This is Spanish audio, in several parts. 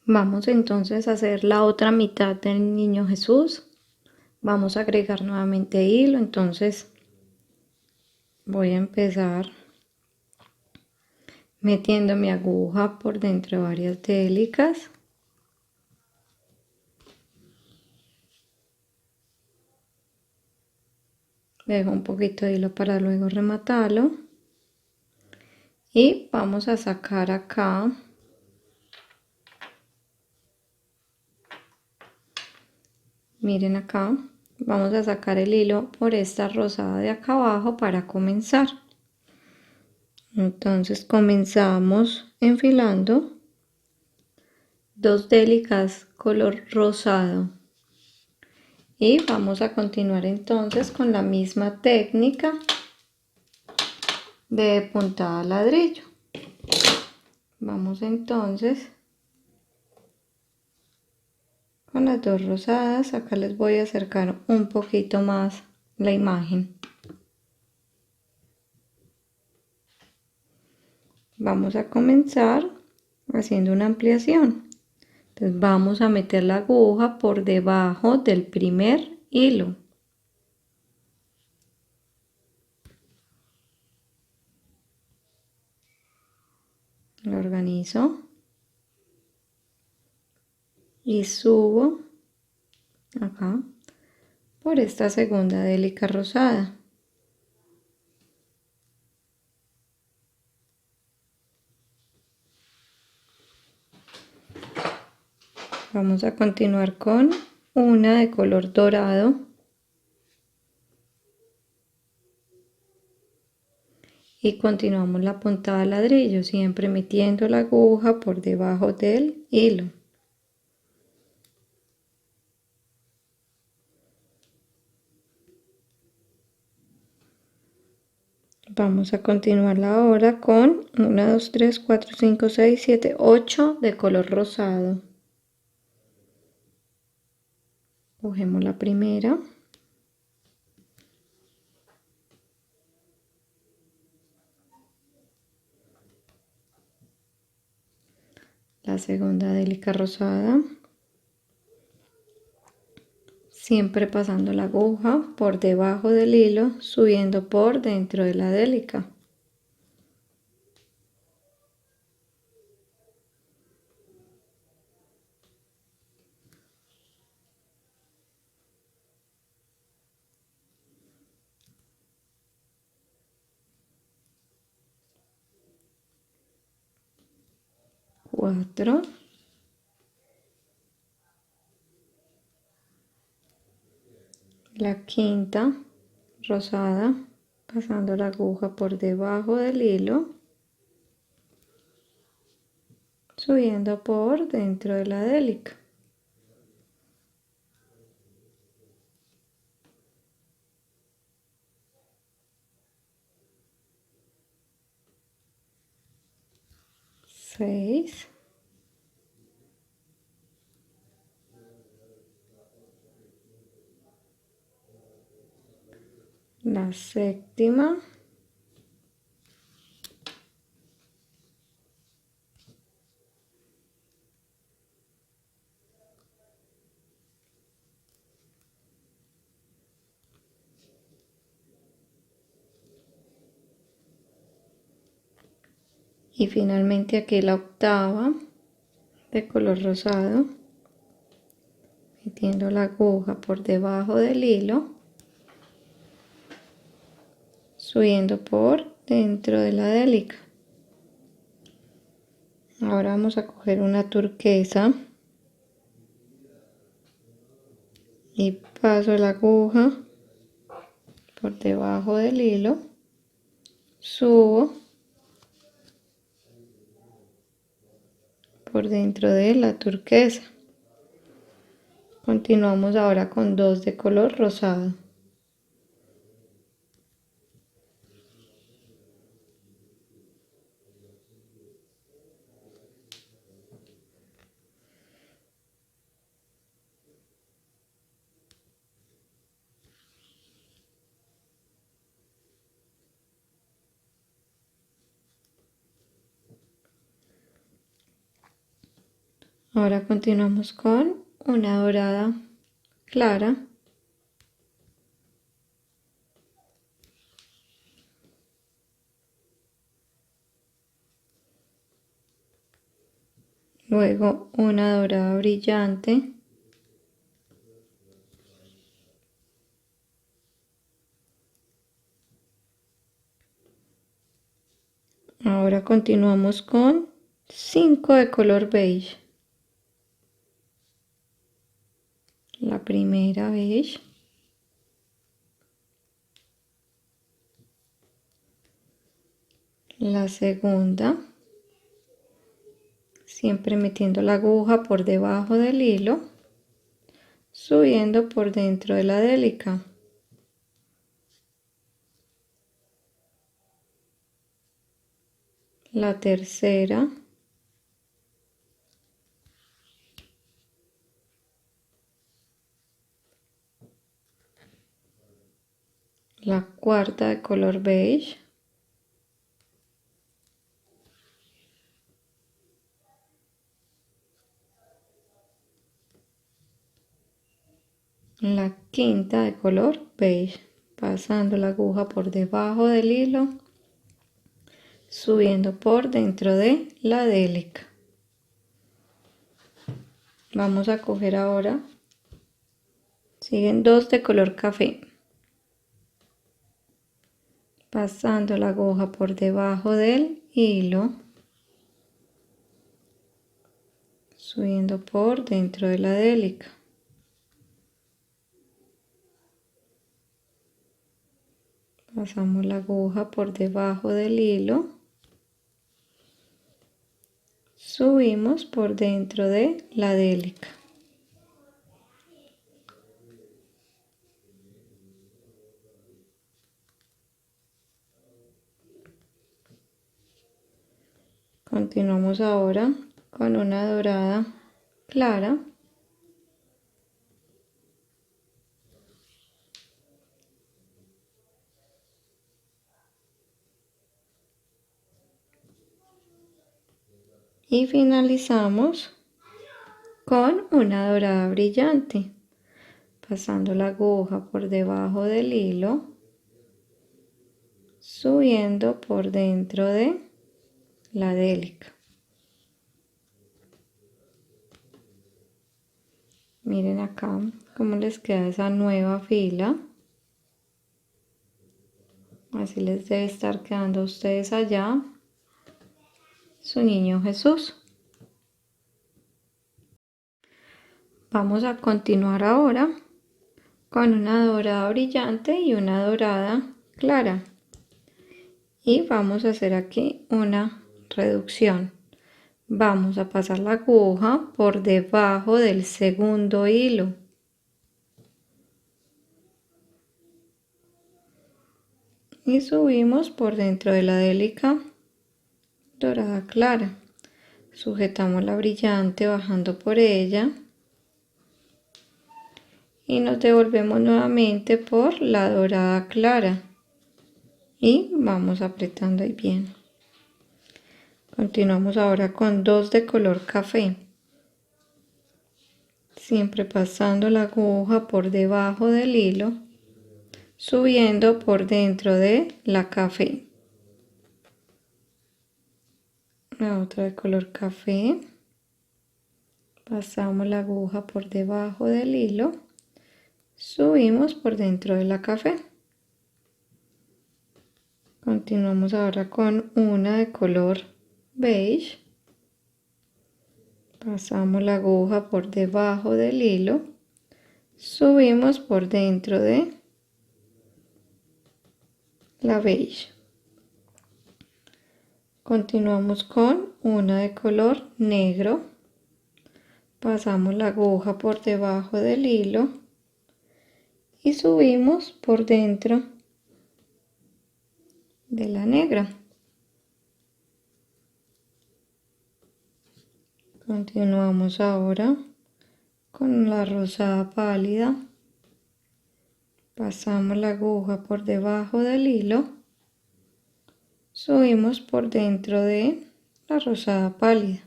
Vamos entonces a hacer la otra mitad del niño Jesús. Vamos a agregar nuevamente hilo, entonces voy a empezar metiendo mi aguja por dentro de varias délicas. Dejo un poquito de hilo para luego rematarlo. Y vamos a sacar acá miren acá, vamos a sacar el hilo por esta rosada de acá abajo para comenzar. Entonces comenzamos enfilando dos délicas color rosado y vamos a continuar entonces con la misma técnica de puntada ladrillo. Vamos entonces con las dos rosadas. Acá les voy a acercar un poquito más la imagen. Vamos a comenzar haciendo una ampliación. Entonces vamos a meter la aguja por debajo del primer hilo. Lo organizo y subo acá por esta segunda délica rosada. Vamos a continuar con una de color dorado y continuamos la puntada de ladrillo, siempre metiendo la aguja por debajo del hilo. Vamos a continuarla ahora con 1, 2, 3, 4, 5, 6, 7, 8 de color rosado. Cogemos la primera. La segunda délica rosada. Siempre pasando la aguja por debajo del hilo, subiendo por dentro de la délica. Cuatro. La quinta rosada, pasando la aguja por debajo del hilo, subiendo por dentro de la délica. Seis. La séptima. Y finalmente aquí la octava de color rosado, metiendo la aguja por debajo del hilo, subiendo por dentro de la délica. Ahora vamos a coger una turquesa y paso la aguja por debajo del hilo, subo por dentro de la turquesa. Continuamos ahora con dos de color rosado. Ahora continuamos con una dorada clara. Luego una dorada brillante. Ahora continuamos con 5 de color beige. La primera beige. La segunda. Siempre metiendo la aguja por debajo del hilo, subiendo por dentro de la délica. La tercera. La cuarta de color beige. La quinta de color beige, pasando la aguja por debajo del hilo, subiendo por dentro de la délica. Vamos a coger ahora, siguen 2 de color café, pasando la aguja por debajo del hilo, subiendo por dentro de la délica. Pasamos la aguja por debajo del hilo, subimos por dentro de la délica. Continuamos ahora con una dorada clara. Y finalizamos con una dorada brillante, pasando la aguja por debajo del hilo, subiendo por dentro de la délica. Miren acá cómo les queda esa nueva fila. Así les debe estar quedando a ustedes allá su niño Jesús. Vamos a continuar ahora con una dorada brillante y una dorada clara. Y vamos a hacer aquí una reducción. Vamos a pasar la aguja por debajo del segundo hilo. Y subimos por dentro de la délica dorada clara. Sujetamos la brillante bajando por ella. Y nos devolvemos nuevamente por la dorada clara. Y vamos apretando ahí bien. Continuamos ahora con 2 de color café. Siempre pasando la aguja por debajo del hilo, subiendo por dentro de la café. La otra de color café. Pasamos la aguja por debajo del hilo, subimos por dentro de la café. Continuamos ahora con una de color beige. Pasamos la aguja por debajo del hilo, subimos por dentro de la beige. Continuamos con una de color negro. Pasamos la aguja por debajo del hilo y subimos por dentro de la negra. Continuamos ahora con la rosada pálida. Pasamos la aguja por debajo del hilo, subimos por dentro de la rosada pálida.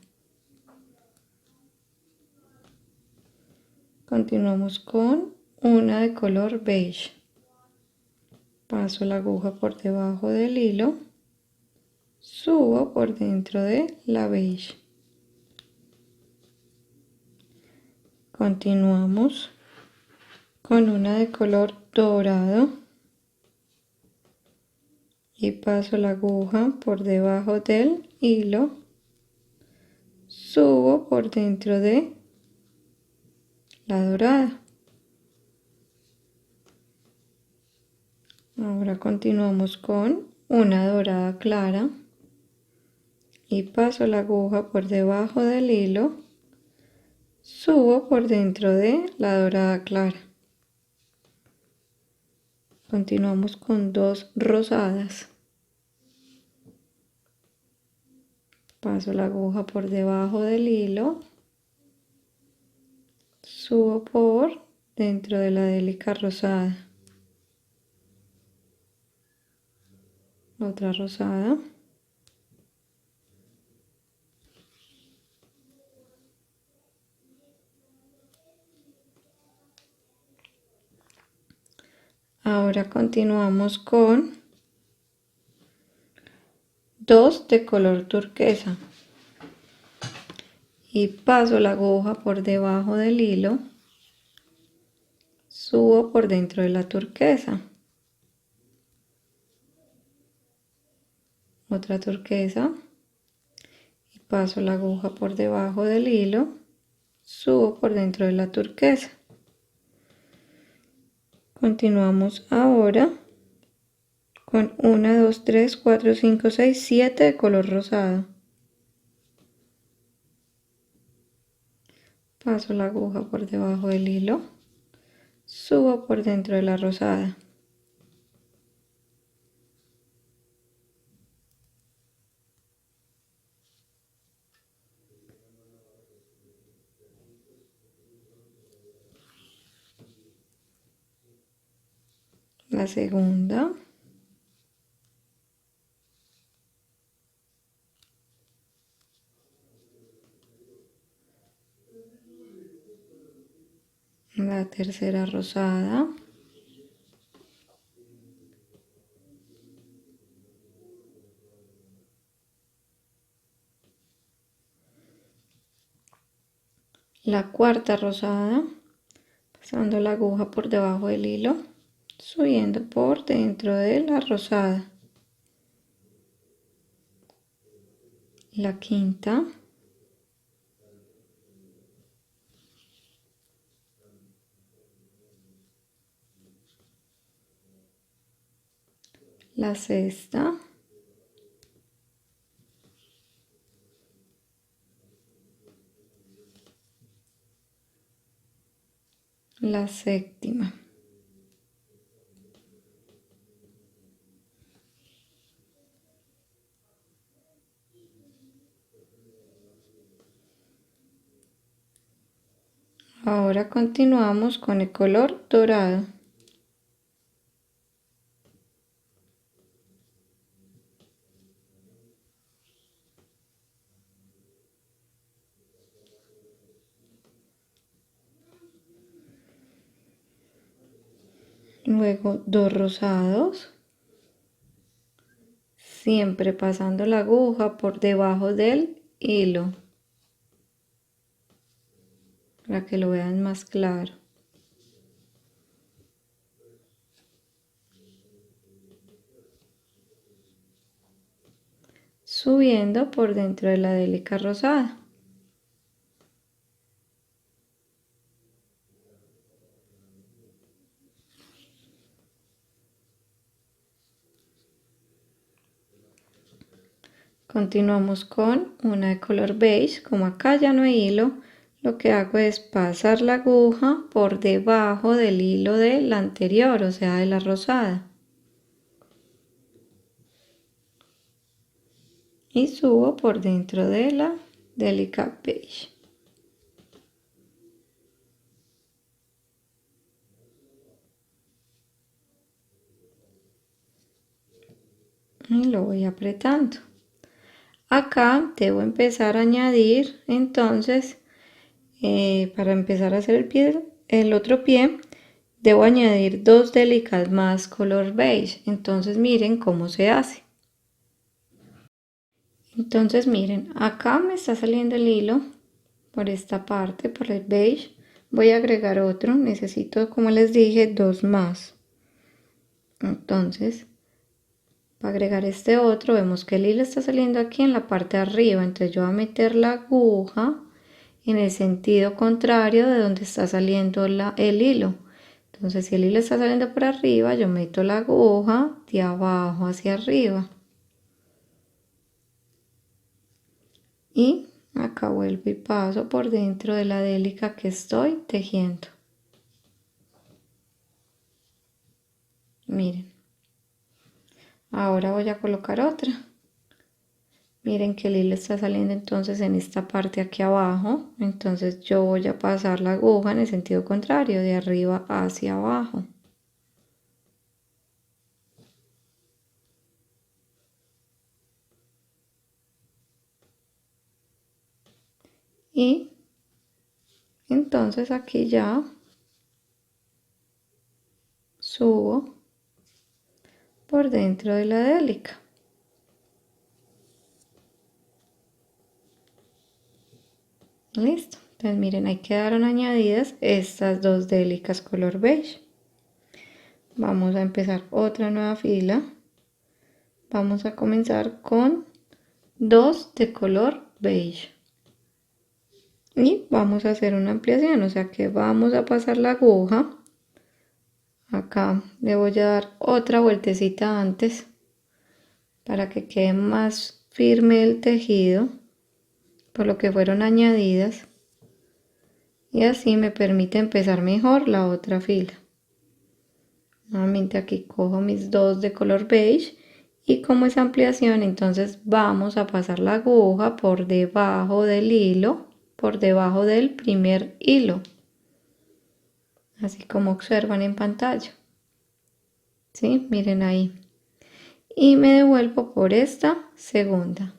Continuamos con una de color beige. Paso la aguja por debajo del hilo, subo por dentro de la beige. Continuamos con una de color dorado y paso la aguja por debajo del hilo, subo por dentro de la dorada. Ahora continuamos con una dorada clara y paso la aguja por debajo del hilo, subo por dentro de la dorada clara. Continuamos con dos rosadas. Paso la aguja por debajo del hilo, subo por dentro de la délica rosada. Otra rosada. Ahora continuamos con dos de color turquesa y paso la aguja por debajo del hilo, subo por dentro de la turquesa. Otra turquesa y paso la aguja por debajo del hilo, subo por dentro de la turquesa. Continuamos ahora con 1, 2, 3, 4, 5, 6, 7 de color rosado. Paso la aguja por debajo del hilo, subo por dentro de la rosada. La segunda. La tercera rosada. La cuarta rosada, pasando la aguja por debajo del hilo, subiendo por dentro de la rosada. La quinta. La sexta. La séptima. Ahora continuamos con el color dorado. Luego dos rosados, siempre pasando la aguja por debajo del hilo para que lo vean más claro. Subiendo por dentro de la délica rosada. Continuamos con una de color beige. Como acá ya no hay hilo, lo que hago es pasar la aguja por debajo del hilo de la anterior, o sea de la rosada, y subo por dentro de la délica beige. Y lo voy apretando. Acá debo empezar a añadir entonces, para empezar a hacer el otro pie debo añadir 2 délicas más color beige. Entonces miren cómo se hace. Entonces miren, acá me está saliendo el hilo por esta parte, por el beige. Voy a agregar otro, necesito, como les dije, 2 más. Entonces, para agregar este otro, vemos que el hilo está saliendo aquí en la parte de arriba. Entonces yo voy a meter la aguja en el sentido contrario de donde está saliendo el hilo. Entonces si el hilo está saliendo por arriba, yo meto la aguja de abajo hacia arriba. Y acá vuelvo y paso por dentro de la délica que estoy tejiendo. Miren. Ahora voy a colocar otra. Miren que el hilo está saliendo entonces en esta parte aquí abajo. Entonces yo voy a pasar la aguja en el sentido contrario, de arriba hacia abajo. Y entonces aquí ya subo por dentro de la délica. Listo. Entonces miren, ahí quedaron añadidas estas 2 délicas color beige. Vamos a empezar otra nueva fila. Vamos a comenzar con 2 de color beige. Y vamos a hacer una ampliación, o sea que vamos a pasar la aguja. Acá le voy a dar otra vueltecita antes para que quede más firme el tejido, por lo que fueron añadidas. Y así me permite empezar mejor la otra fila. Nuevamente aquí cojo mis 2 de color beige y como es ampliación, entonces vamos a pasar la aguja por debajo del hilo, por debajo del primer hilo, así como observan en pantalla. ¿Sí? Miren ahí. Y me devuelvo por esta segunda.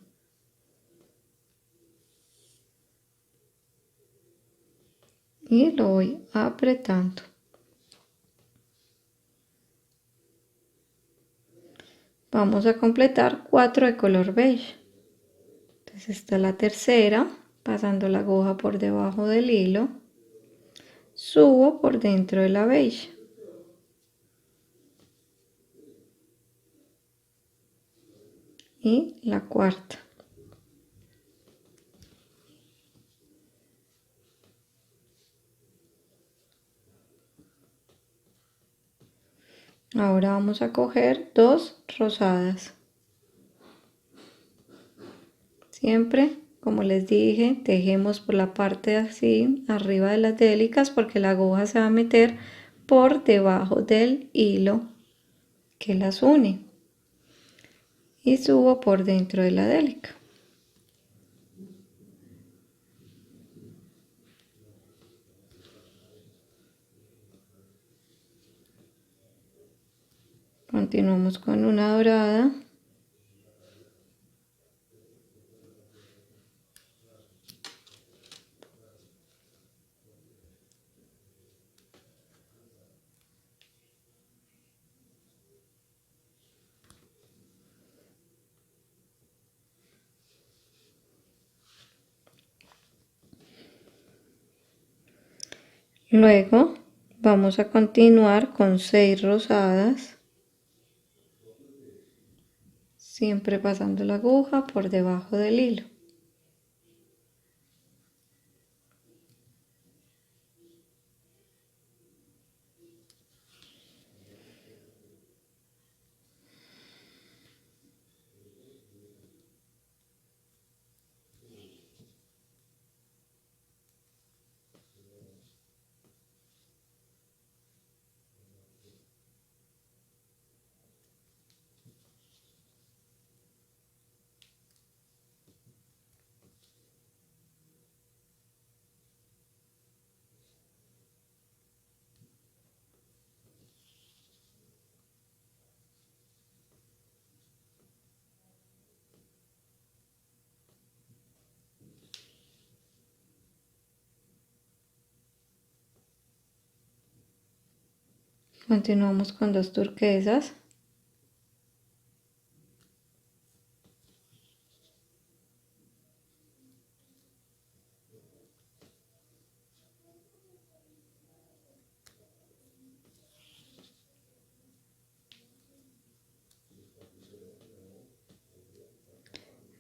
Y lo voy apretando. Vamos a completar 4 de color beige. Entonces esta es la tercera, pasando la aguja por debajo del hilo. Subo por dentro de la beige. Y la cuarta. Ahora vamos a coger 2 rosadas. Siempre, como les dije, tejemos por la parte así, arriba de las délicas, porque la aguja se va a meter por debajo del hilo que las une. Y subo por dentro de la délica. Continuamos con una dorada. Luego vamos a continuar con 6 rosadas, siempre pasando la aguja por debajo del hilo. Continuamos con 2 turquesas.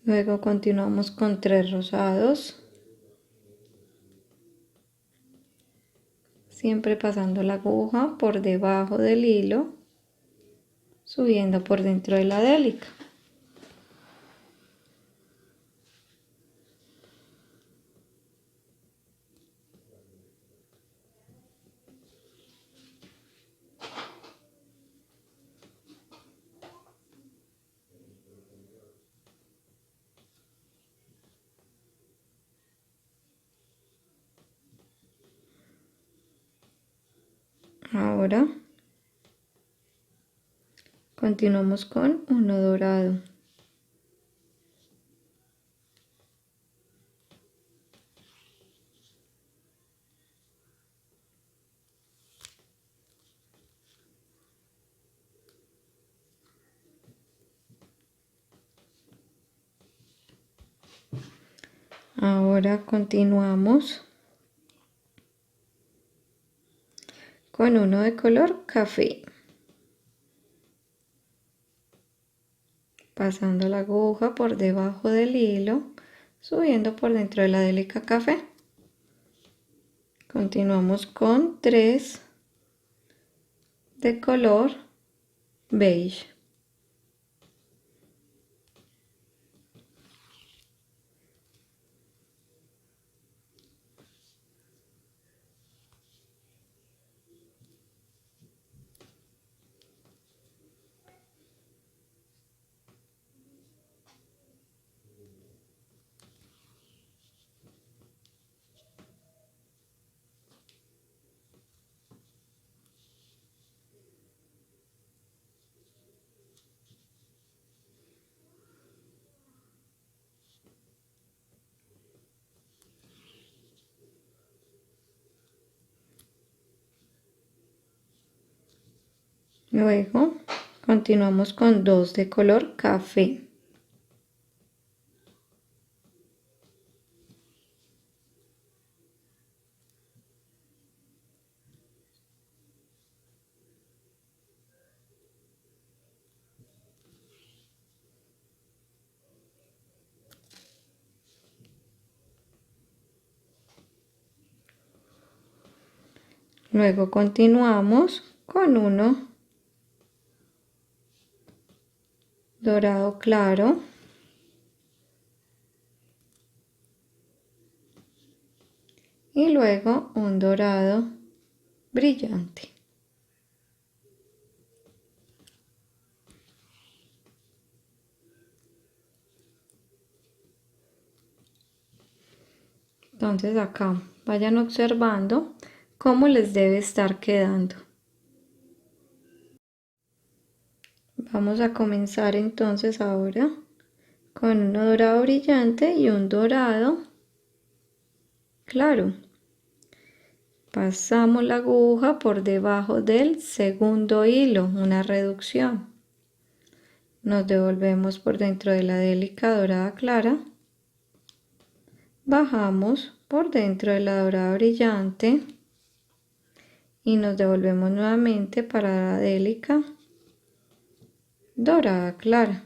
Luego continuamos con 3 rosados, siempre pasando la aguja por debajo del hilo, subiendo por dentro de la délica. Ahora continuamos con uno dorado. Ahora continuamos con uno de color café, pasando la aguja por debajo del hilo, subiendo por dentro de la délica café. Continuamos con 3 de color beige. Luego continuamos con 2 de color café. Luego continuamos con uno dorado claro. Y luego un dorado brillante. Entonces acá vayan observando cómo les debe estar quedando. Vamos a comenzar entonces ahora con uno dorado brillante y un dorado claro. Pasamos la aguja por debajo del segundo hilo, una reducción. Nos devolvemos por dentro de la délica dorada clara. Bajamos por dentro de la dorada brillante y nos devolvemos nuevamente para la délica dorada clara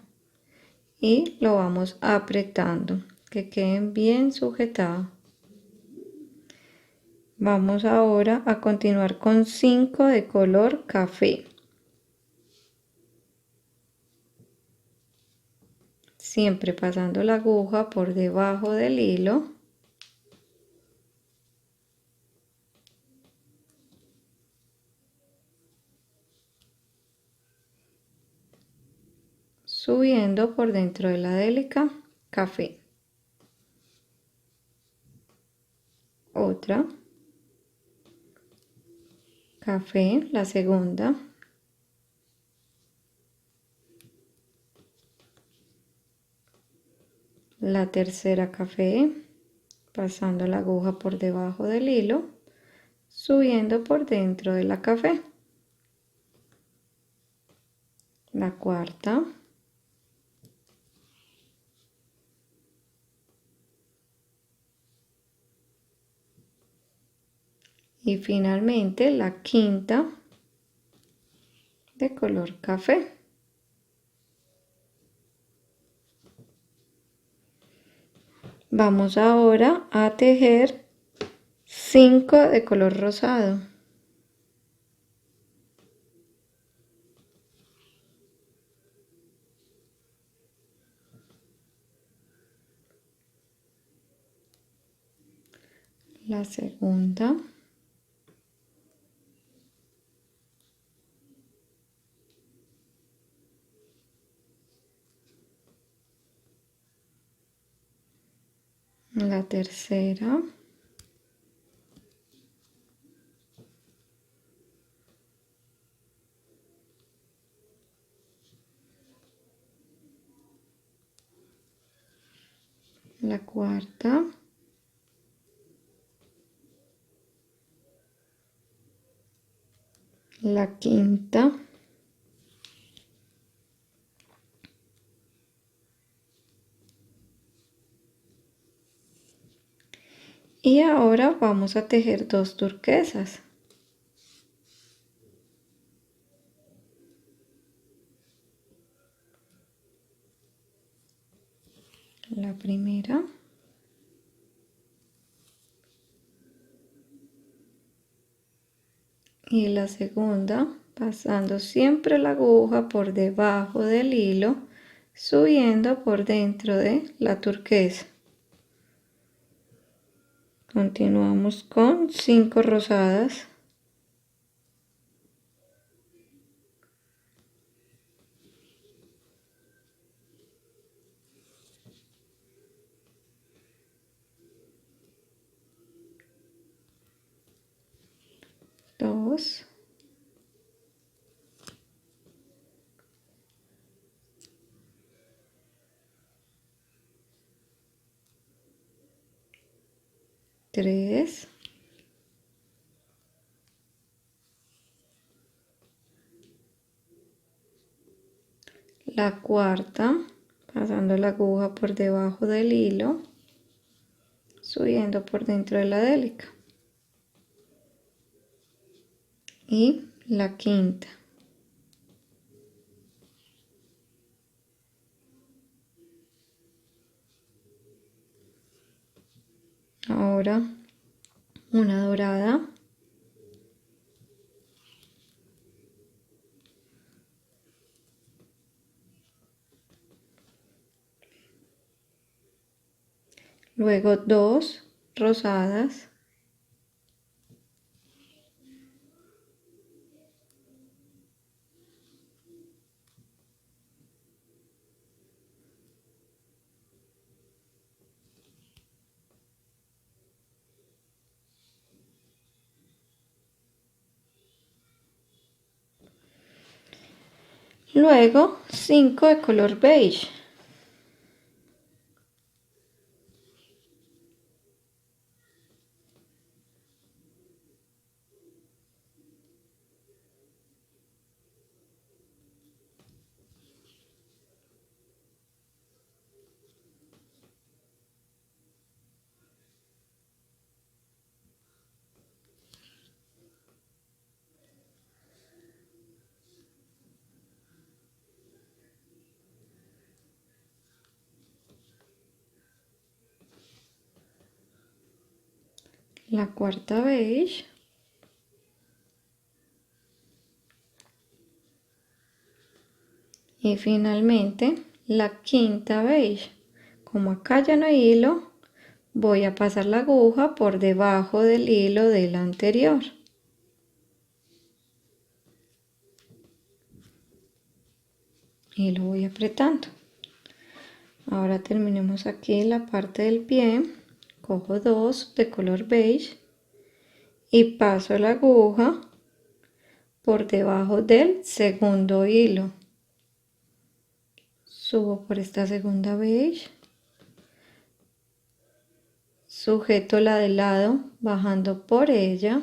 y lo vamos apretando que queden bien sujetados. Vamos ahora a continuar con 5 de color café, siempre pasando la aguja por debajo del hilo. Subiendo por dentro de la délica café. Otra. Café, la segunda. La tercera café, pasando la aguja por debajo del hilo, subiendo por dentro de la café. la cuarta, y finalmente la quinta de color café. Vamos ahora a tejer 5 de color rosado. La segunda, la tercera, la cuarta, la quinta, y ahora vamos a tejer 2 turquesas. La primera, y la segunda, pasando siempre la aguja por debajo del hilo, subiendo por dentro de la turquesa. Continuamos con 5 rosadas. Dos, tres, la cuarta, pasando la aguja por debajo del hilo, subiendo por dentro de la délica, y la quinta. Ahora una dorada, luego 2 rosadas, luego 5 de color beige. La cuarta beige, y finalmente la quinta beige. Como acá ya no hay hilo, voy a pasar la aguja por debajo del hilo del anterior. Y lo voy apretando. Ahora terminemos aquí la parte del pie. Cojo 2 de color beige y paso la aguja por debajo del segundo hilo. Subo por esta segunda beige, sujeto la del lado bajando por ella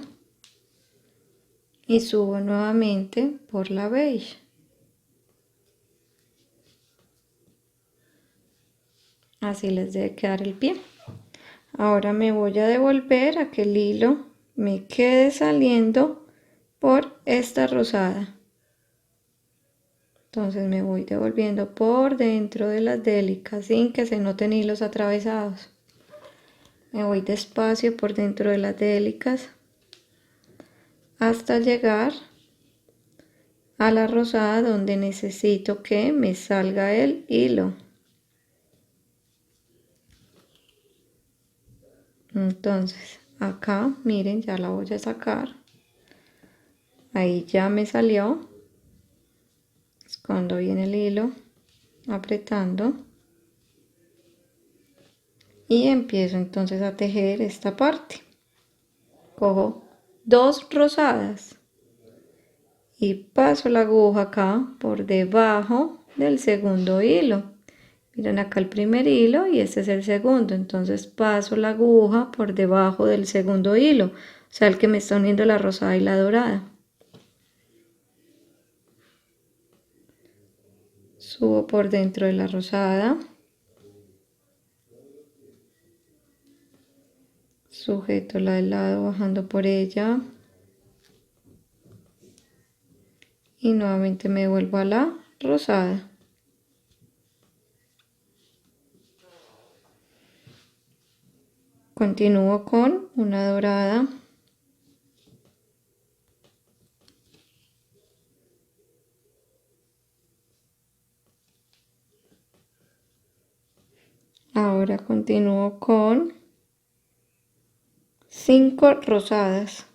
y subo nuevamente por la beige. Así les debe quedar el pie. Ahora me voy a devolver a que el hilo me quede saliendo por esta rosada. Entonces me voy devolviendo por dentro de las délicas sin que se noten hilos atravesados. Me voy despacio por dentro de las délicas hasta llegar a la rosada donde necesito que me salga el hilo. Entonces acá miren, ya la voy a sacar. Ahí ya me salió. Escondo bien el hilo apretando y empiezo entonces a tejer esta parte. Cojo 2 rosadas y paso la aguja acá por debajo del segundo hilo. Miren acá el primer hilo y este es el segundo, entonces paso la aguja por debajo del segundo hilo, o sea el que me está uniendo la rosada y la dorada. Subo por dentro de la rosada, sujeto la del lado bajando por ella y nuevamente me vuelvo a la rosada. Continúo con una dorada. Ahora continúo con 5 rosadas.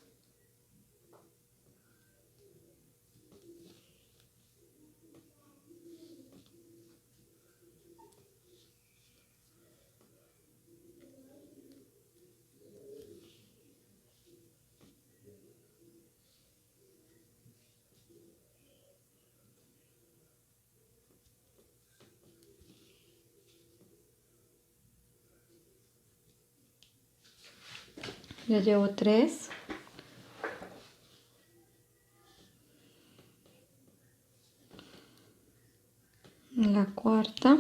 Ya llevo 3. La cuarta.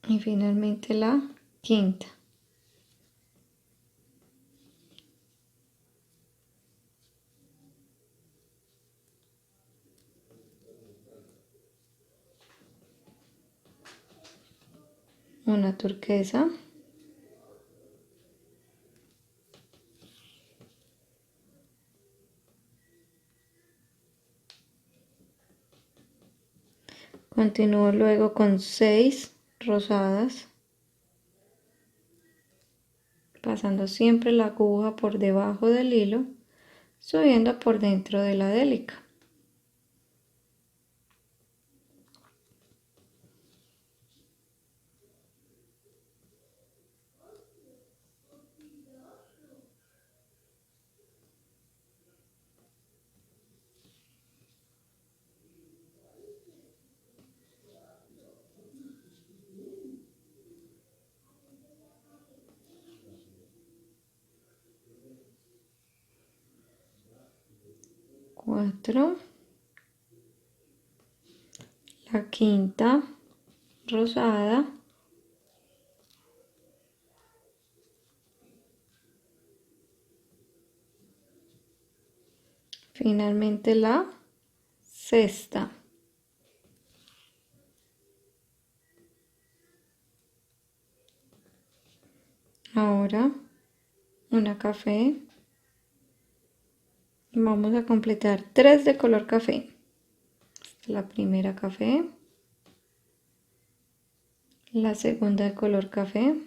Y finalmente la quinta. Una turquesa. Continúo luego con 6 rosadas, pasando siempre la aguja por debajo del hilo, subiendo por dentro de la délica. Cuatro. La quinta rosada. Finalmente la sexta. Ahora una café. Vamos a completar 3 de color café. La primera café. La segunda de color café.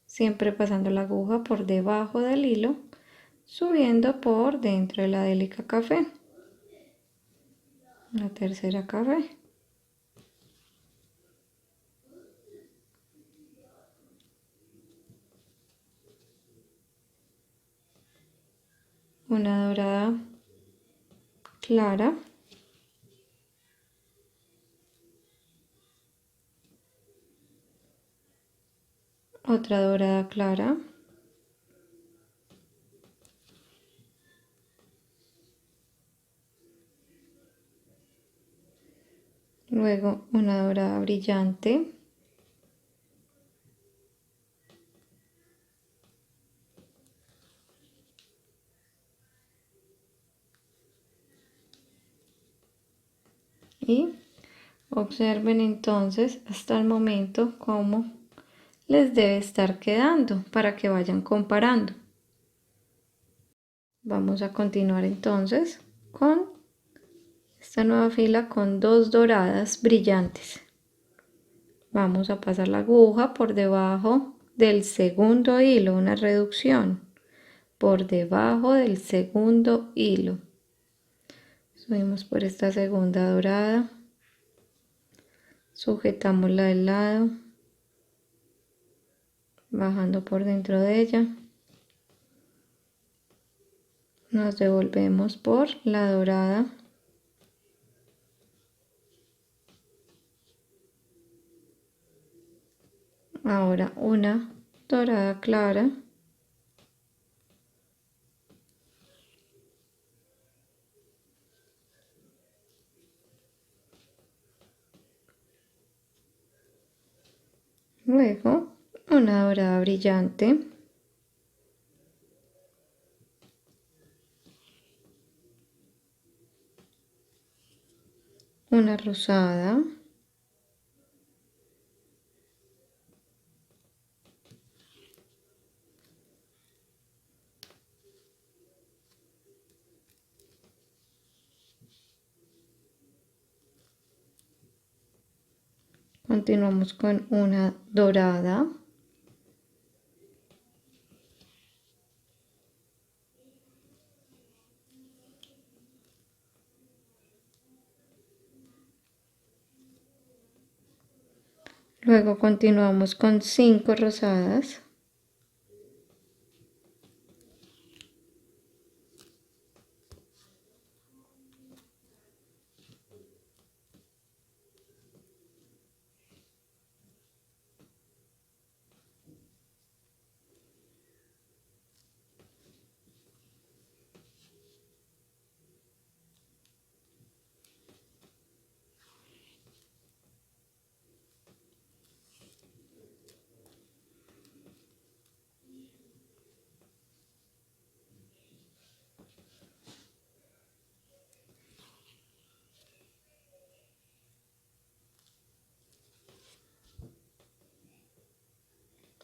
Siempre pasando la aguja por debajo del hilo, subiendo por dentro de la délica café. La tercera café. Una dorada clara. Otra dorada clara. luego una dorada brillante, y observen entonces hasta el momento cómo les debe estar quedando para que vayan comparando. Vamos a continuar entonces con esta nueva fila con 2 doradas brillantes. Vamos a pasar la aguja por debajo del segundo hilo, una reducción por debajo del segundo hilo. Subimos por esta segunda dorada, sujetamos la del lado, bajando por dentro de ella, nos devolvemos por la dorada, ahora una dorada clara, luego una dorada brillante, una rosada, continuamos con una dorada, luego continuamos con 5 rosadas,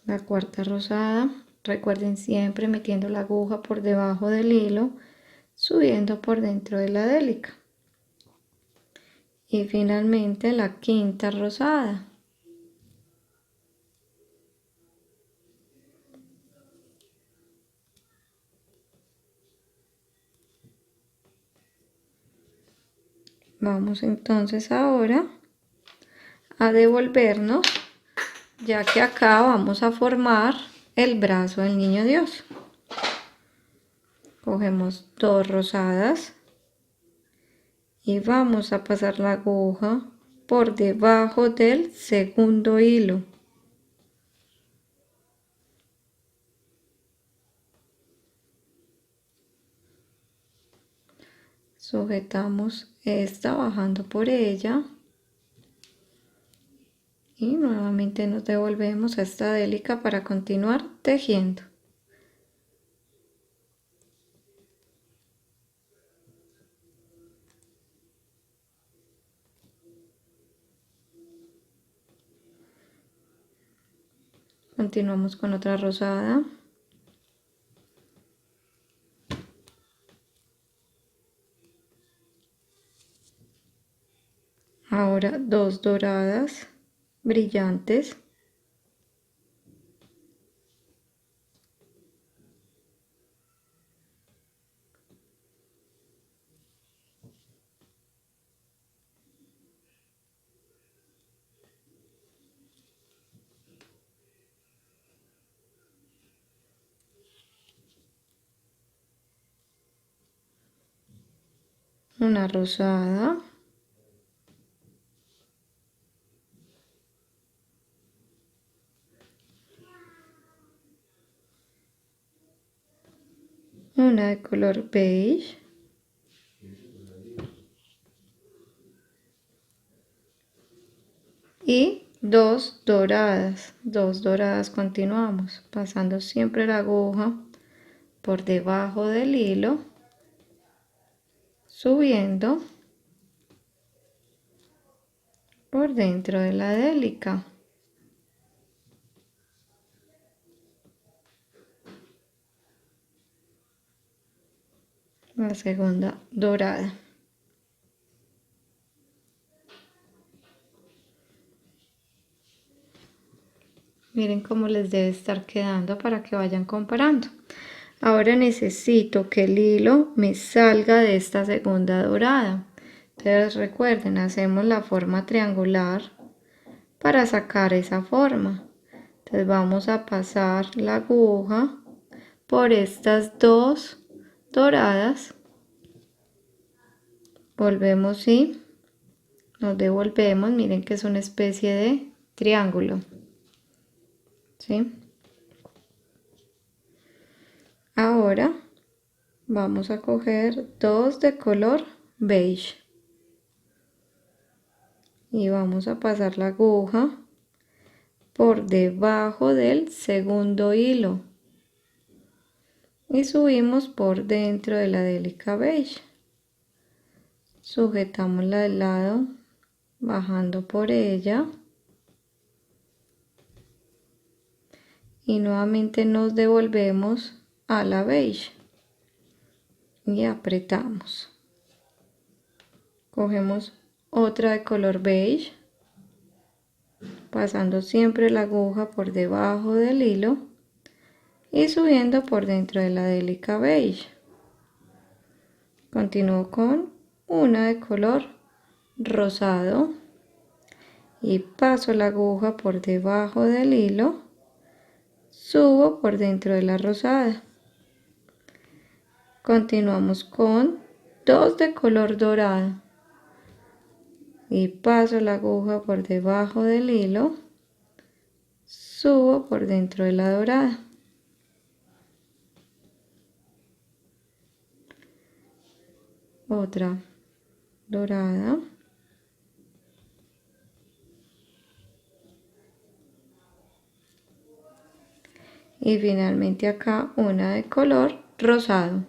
la cuarta rosada, recuerden siempre metiendo la aguja por debajo del hilo, subiendo por dentro de la délica, y finalmente la quinta rosada. Vamos entonces ahora a devolvernos, ya que acá vamos a formar el brazo del niño Dios. Cogemos 2 rosadas y vamos a pasar la aguja por debajo del segundo hilo. Sujetamos esta bajando por ella y nuevamente nos devolvemos a esta délica para continuar tejiendo. Continuamos con otra rosada. Ahora 2 doradas brillantes. Una rosada, una de color beige, y dos doradas continuamos, pasando siempre la aguja por debajo del hilo, subiendo por dentro de la délica. La segunda dorada. Miren cómo les debe estar quedando para que vayan comparando. Ahora necesito que el hilo me salga de esta segunda dorada. Entonces recuerden, hacemos la forma triangular para sacar esa forma. Entonces vamos a pasar la aguja por estas dos doradas. Volvemos y nos devolvemos. Miren que es una especie de triángulo. ¿Sí? Ahora vamos a coger dos de color beige y vamos a pasar la aguja por debajo del segundo hilo y subimos por dentro de la délica beige. Sujetamos la del lado bajando por ella y nuevamente nos devolvemos a la beige y apretamos. Cogemos otra de color beige, pasando siempre la aguja por debajo del hilo y subiendo por dentro de la délica beige. Continúo con una de color rosado y paso la aguja por debajo del hilo, subo por dentro de la rosada. Continuamos con dos de color dorado y paso la aguja por debajo del hilo, subo por dentro de la dorada. Otra dorada. Y finalmente acá una de color rosado,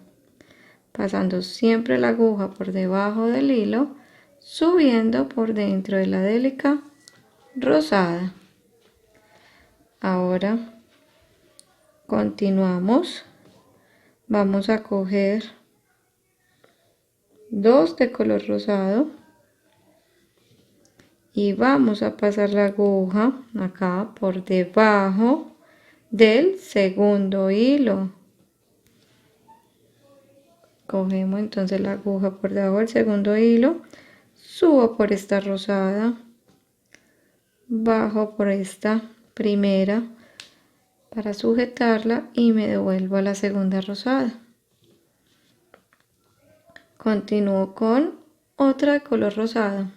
pasando siempre la aguja por debajo del hilo, subiendo por dentro de la délica rosada. Ahora continuamos, vamos a coger dos de color rosado y vamos a pasar la aguja acá por debajo del segundo hilo. Cogemos entonces la aguja por debajo del segundo hilo, subo por esta rosada, bajo por esta primera para sujetarla y me devuelvo a la segunda rosada. Continúo con otra de color rosado,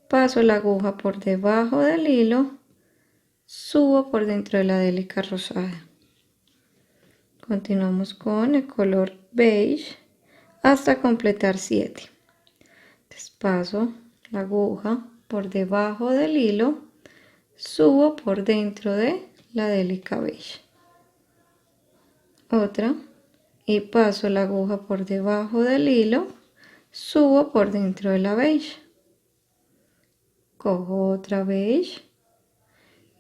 paso la aguja por debajo del hilo, subo por dentro de la délica rosada. Continuamos con el color beige hasta completar 7. Entonces paso la aguja por debajo del hilo, subo por dentro de la délica beige. Otra y paso la aguja por debajo del hilo, subo por dentro de la beige. Cojo otra beige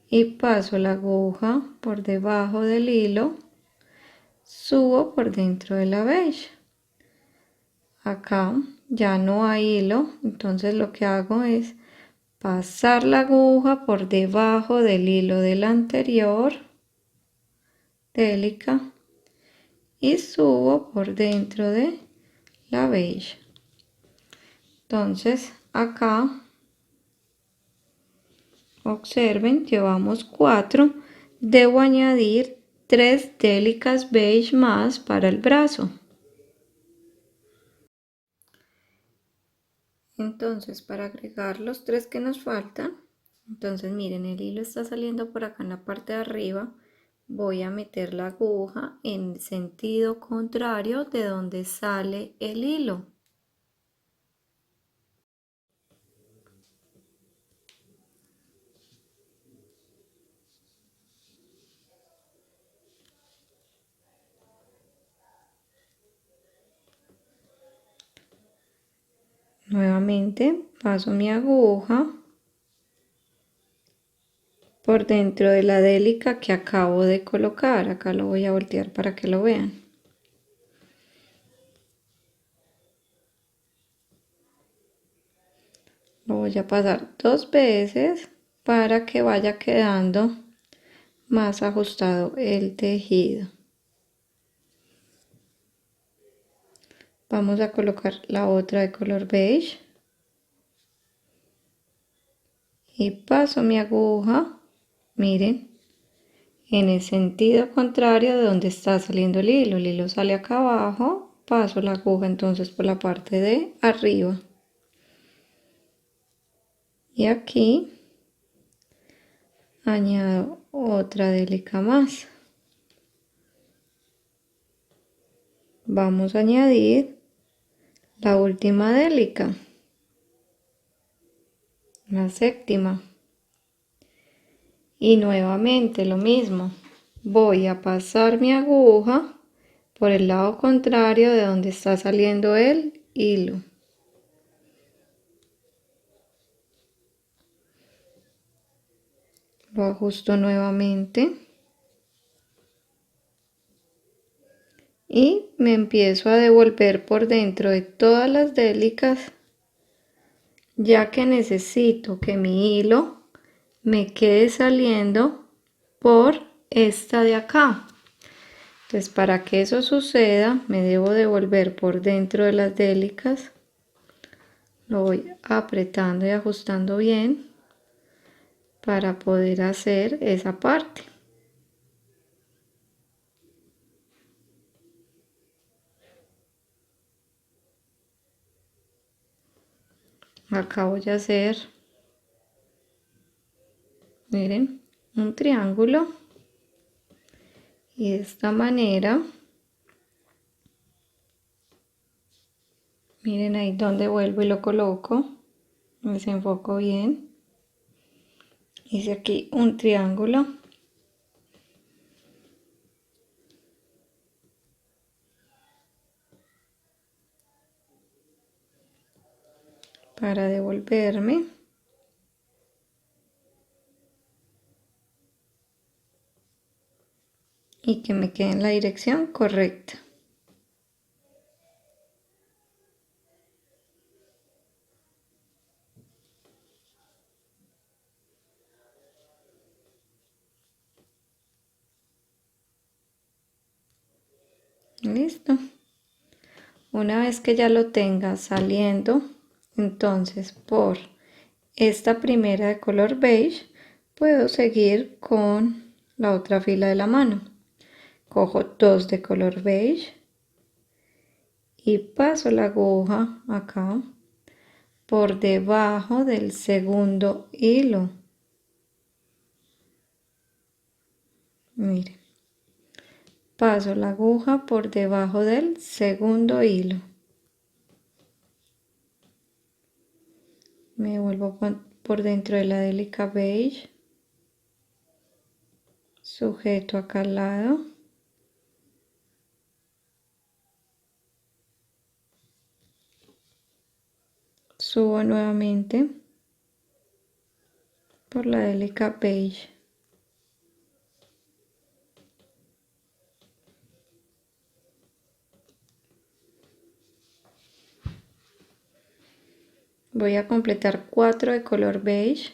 y paso la aguja por debajo del hilo, subo por dentro de la beige. Acá ya no hay hilo, entonces lo que hago es pasar la aguja por debajo del hilo del anterior, délica, y subo por dentro de la beige. Entonces acá observen, llevamos 4, debo añadir 3 délicas beige más para el brazo. Entonces para agregar los 3 que nos faltan, entonces miren, el hilo está saliendo por acá en la parte de arriba, voy a meter la aguja en sentido contrario de donde sale el hilo. nuevamente paso mi aguja por dentro de la délica que acabo de colocar. Acá lo voy a voltear para que lo vean. Lo voy a pasar 2 veces para que vaya quedando más ajustado el tejido. Vamos a colocar la otra de color beige y paso mi aguja, miren, en el sentido contrario de donde está saliendo el hilo. El hilo sale acá abajo, paso la aguja entonces por la parte de arriba y aquí añado otra délica más. Vamos a añadir la última délica, la séptima, y nuevamente lo mismo, voy a pasar mi aguja por el lado contrario de donde está saliendo el hilo. Lo ajusto nuevamente y me empiezo a devolver por dentro de todas las délicas, ya que necesito que mi hilo me quede saliendo por esta de acá. Entonces, para que eso suceda, me debo devolver por dentro de las délicas. Lo voy apretando y ajustando bien para poder hacer esa parte. Acá voy a hacer, miren, un triángulo y de esta manera, miren ahí donde vuelvo y lo coloco, me desenfoco bien, hice aquí un triángulo para devolverme. Y que me quede en la dirección correcta. Listo. Una vez que ya lo tenga saliendo, entonces por esta primera de color beige puedo seguir con la otra fila de la mano. Cojo 2 de color beige y paso la aguja acá por debajo del segundo hilo. Miren, paso la aguja por debajo del segundo hilo. Me vuelvo por dentro de la délica beige, sujeto acá al lado, subo nuevamente por la délica beige, voy a completar 4 de color beige.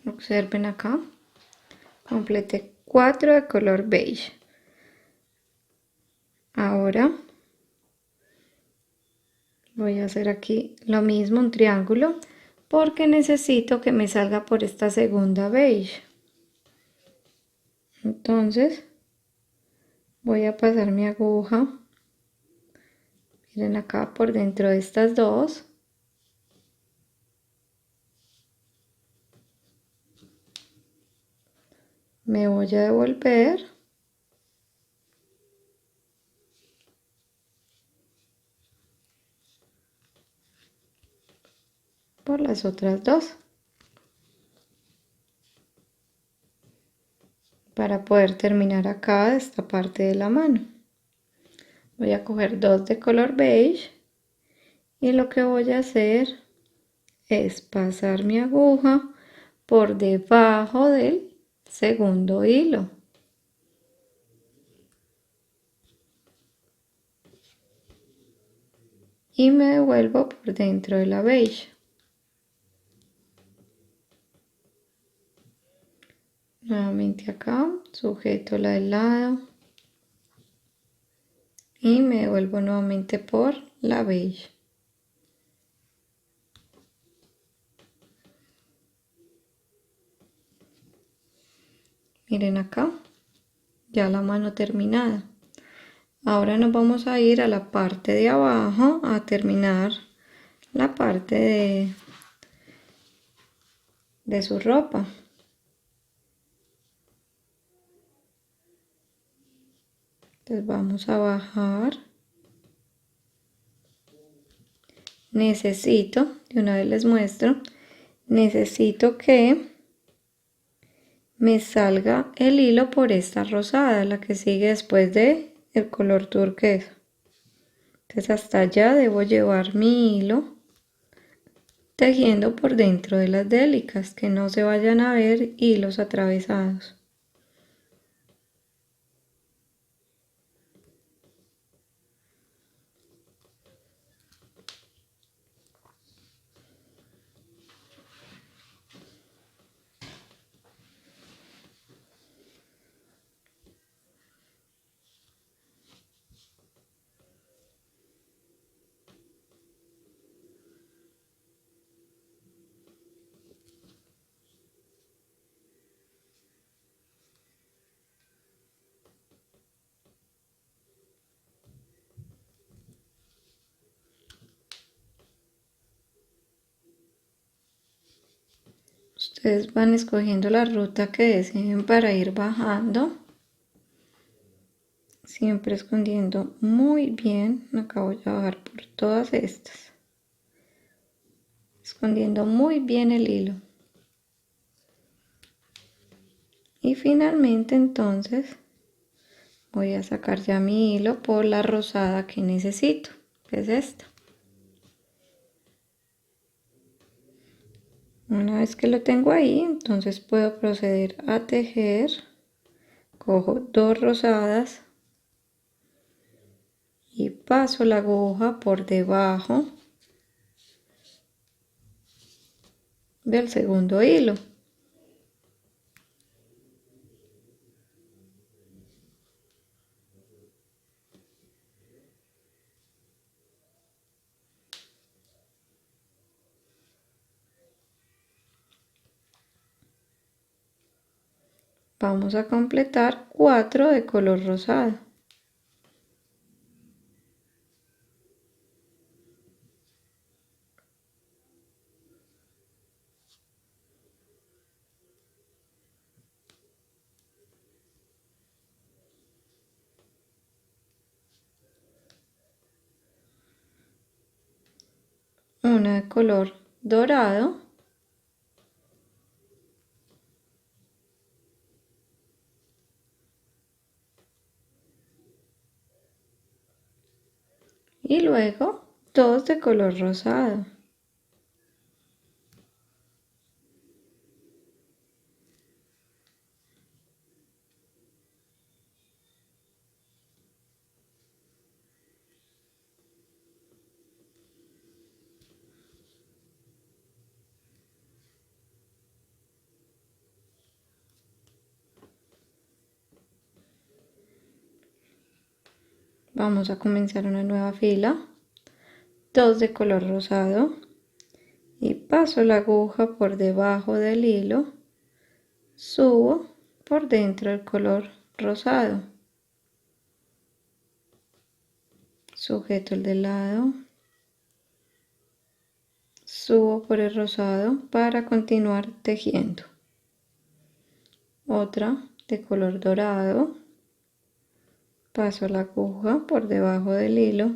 Observen acá, completé 4 de color beige. Ahora voy a hacer aquí lo mismo, un triángulo, porque necesito que me salga por esta segunda beige. Entonces voy a pasar mi aguja Miren acá por dentro de estas dos. Me voy a devolver. Por las otras dos. Para poder terminar acá esta parte de la mano. Voy a coger dos de color beige. Y lo que voy a hacer es pasar mi aguja por debajo del segundo hilo. Y me devuelvo por dentro de la beige. Nuevamente acá, sujeto la del lado. Y me devuelvo nuevamente por la beige. Miren acá, ya la mano terminada. Ahora nos vamos a ir a la parte de abajo a terminar la parte de su ropa. Entonces vamos a bajar. Necesito, de una vez les muestro, necesito que me salga el hilo por esta rosada, la que sigue después de el color turquesa. Entonces hasta allá debo llevar mi hilo tejiendo por dentro de las délicas, que no se vayan a ver hilos atravesados. Ustedes van escogiendo la ruta que deseen para ir bajando. Siempre escondiendo muy bien. Acá voy a bajar por todas estas. Escondiendo muy bien el hilo. Y finalmente entonces voy a sacar ya mi hilo por la rosada que necesito, que es esta. Una vez que lo tengo ahí, entonces puedo proceder a tejer. Cojo dos rosadas y paso la aguja por debajo del segundo hilo. Vamos a completar 4 de color rosado. Una de color dorado. Y luego dos de color rosado. Vamos a comenzar una nueva fila. Dos de color rosado. Y paso la aguja por debajo del hilo. Subo por dentro del color rosado. sujeto el del lado, subo por el rosado para continuar tejiendo. Otra de color dorado, paso la aguja por debajo del hilo,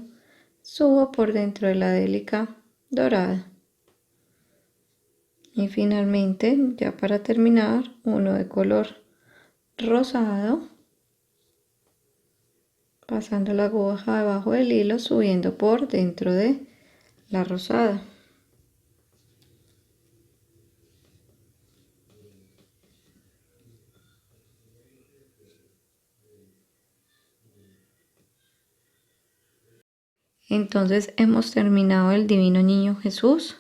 subo por dentro de la délica dorada. Y finalmente, ya para terminar, uno de color rosado, pasando la aguja debajo del hilo, subiendo por dentro de la rosada. Entonces hemos terminado el Divino Niño Jesús,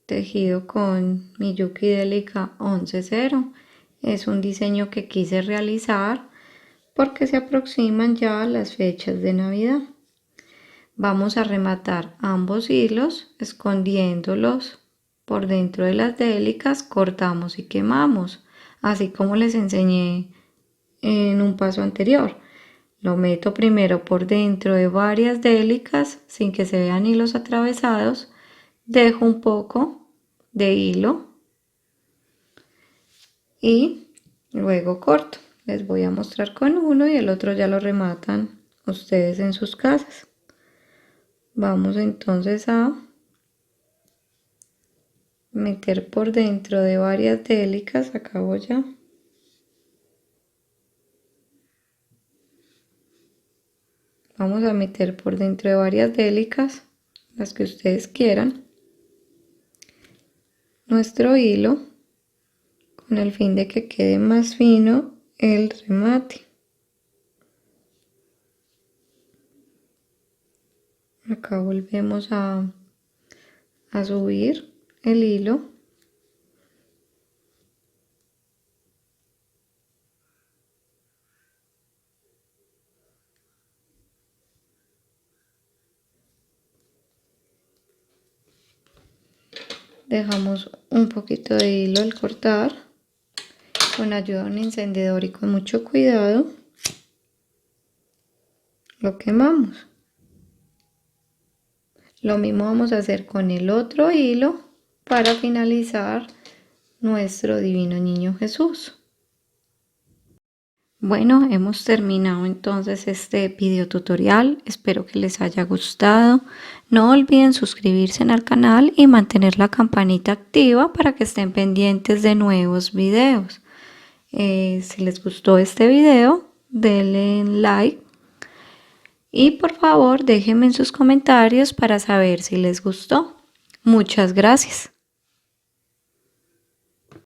tejido con Miyuki Delica 11.0. Es un diseño que quise realizar porque se aproximan ya las fechas de Navidad. Vamos a rematar ambos hilos escondiéndolos por dentro de las délicas, cortamos y quemamos, así como les enseñé en un paso anterior. Lo meto primero por dentro de varias délicas sin que se vean hilos atravesados, dejo un poco de hilo y luego corto. Les voy a mostrar con uno y el otro ya lo rematan ustedes en sus casas. Vamos entonces a meter por dentro de varias délicas, acabo ya. Vamos a meter por dentro de varias délicas, las que ustedes quieran, nuestro hilo con el fin de que quede más fino el remate. Acá volvemos a subir el hilo. Dejamos un poquito de hilo al cortar, con ayuda de un encendedor y con mucho cuidado lo quemamos. Lo mismo vamos a hacer con el otro hilo para finalizar nuestro Divino Niño Jesús. Bueno, hemos terminado entonces este video tutorial. Espero que les haya gustado. No olviden suscribirse al canal y mantener la campanita activa para que estén pendientes de nuevos videos. Si les gustó este video, denle like. Y por favor déjenme en sus comentarios para saber si les gustó. Muchas gracias.